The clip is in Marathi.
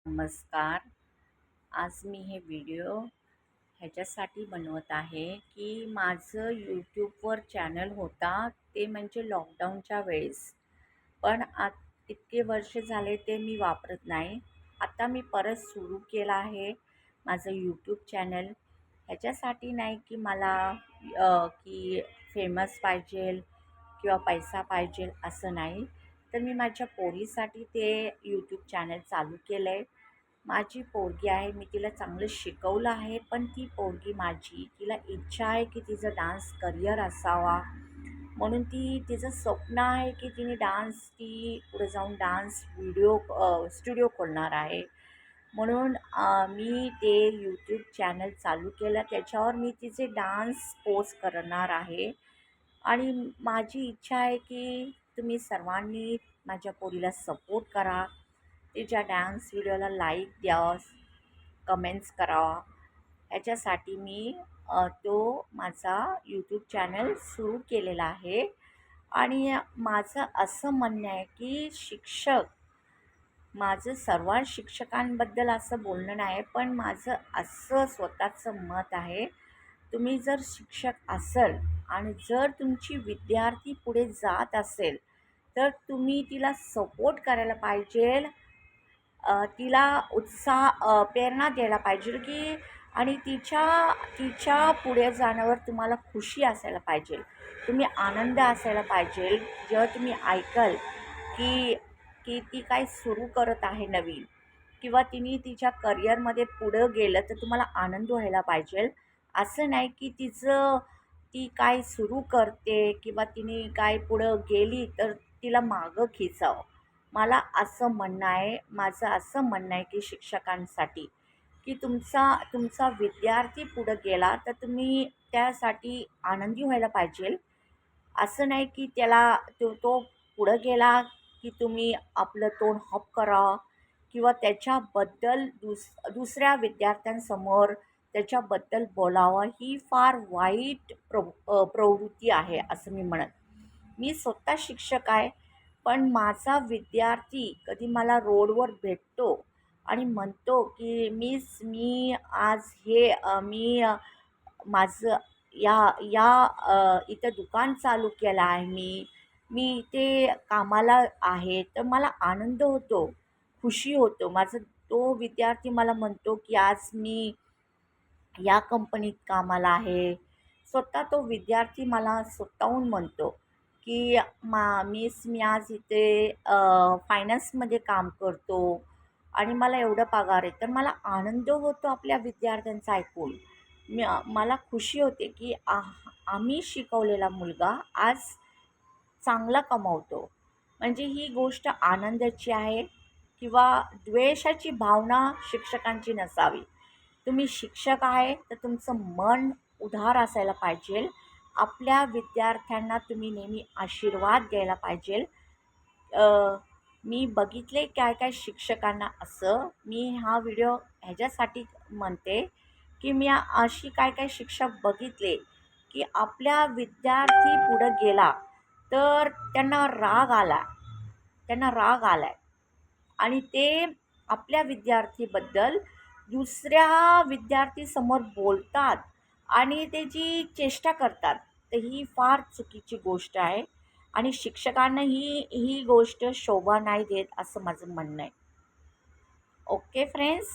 नमस्कार. आज मी हे व्हिडिओ ह्याच्यासाठी बनवत आहे की माझं यूट्यूबवर चॅनल होता ते म्हणजे लॉकडाऊनच्या वेळेस. पण इतके वर्ष झाले ते मी वापरत नाही. आता मी परत सुरू केलं आहे माझं यूट्यूब चॅनल. ह्याच्यासाठी नाही की मला की फेमस पाहिजे किंवा पैसा पाहिजे असं नाही. तर मी माझ्या पोरीसाठी ते यूट्यूब चॅनल चालू केलं आहे. माझी पोरगी आहे, मी तिला चांगलं शिकवलं आहे, पण ती पोरगी माझी तिला इच्छा आहे की तिचं डान्स करिअर असावा. म्हणून तिचं स्वप्न आहे की ती पुढे जाऊन डान्स स्टुडिओ खोलणार आहे. म्हणून मी ते यूट्यूब चॅनल चालू केलं. त्याच्यावर मी तिचे डान्स पोस्ट करणार आहे. आणि माझी इच्छा आहे की तुम्ही सर्वांनी माझ्या पोरीला सपोर्ट करा. तिच्या डान्स व्हिडिओला लाईक द्यावं, कमेंट्स करावा. ह्याच्यासाठी मी तो माझा यूट्यूब चॅनल सुरू केलेला आहे. आणि माझं असं म्हणणं आहे की माझं सर्व शिक्षकांबद्दल असं बोलणं नाही, पण माझं असं स्वतःचं मत आहे, तुम्ही जर शिक्षक असाल आणि जर तुमची विद्यार्थी पुढे जात असेल तर तुम्ही तिला सपोर्ट करायला पाहिजे. तिला प्रेरणा द्यायला पाहिजे की आणि तिच्या पुढे जाण्यावर तुम्हाला खुशी असायला पाहिजे, तुम्ही आनंद असायला पाहिजे. जेव्हा तुम्ही ऐकाल की की ती काय सुरू करत आहे नवीन किंवा तिने तिच्या करिअरमध्ये पुढं गेलं तर तुम्हाला आनंद व्हायला पाहिजे. असं नाही की ती काय सुरू करते किंवा तिने काय पुढं गेली तर तिला मागं खिचावं. माझं असं म्हणणं आहे की शिक्षकांसाठी की तुमचा विद्यार्थी पुढं गेला तर तुम्ही त्यासाठी आनंदी व्हायला पाहिजे. असं नाही की तो पुढं गेला की तुम्ही आपलं तोंड हप करावं किंवा त्याच्याबद्दल दुसऱ्या विद्यार्थ्यांसमोर त्याच्याबद्दल बोलावं. ही फार वाईट प्रवृत्ती आहे असं मी म्हणत. मी स्वतः शिक्षक आहे, पण माझा विद्यार्थी कधी मला रोडवर भेटतो आणि म्हणतो की मी आज माझं या या इथं दुकान चालू केलं आहे, मी इथे कामाला आहे, तर मला आनंद होतो, खुशी होतो. तो विद्यार्थी मला म्हणतो की आज मी या कंपनीत कामाला आहे. स्वतः तो विद्यार्थी मला स्वतःहून म्हणतो की मी आज इथे फायनान्समध्ये काम करतो आणि मला एवढं पगार आहे. तर मला आनंद होतो आपल्या विद्यार्थ्यांचा ऐकून. मला खुशी होते की आम्ही शिकवलेला मुलगा आज चांगला कमावतो. म्हणजे ही गोष्ट आनंदाची आहे किंवा द्वेषाची भावना शिक्षकांची नसावी. तुम्ही शिक्षक आहे तर तुमचं मन उदार असायला पाहिजे. आपल्या विद्यार्थ्यांना तुम्ही नेहमी आशीर्वाद द्यायला पाहिजे. मी बघितले काय काय शिक्षकांना असं. मी हा व्हिडिओ ह्याच्यासाठी म्हणते की मी अशी काय काय शिक्षक बघितले की आपल्या विद्यार्थी पुढं गेला तर त्यांना राग आला आणि ते आपल्या विद्यार्थीबद्दल दुसऱ्या विद्यार्थीसमोर बोलतात आणि त्याची चेष्टा करतात. तर ही फार चुकीची गोष्ट आहे आणि शिक्षकांना ही गोष्ट शोभा नाही देत असं माझं म्हणणं आहे. Okay friends.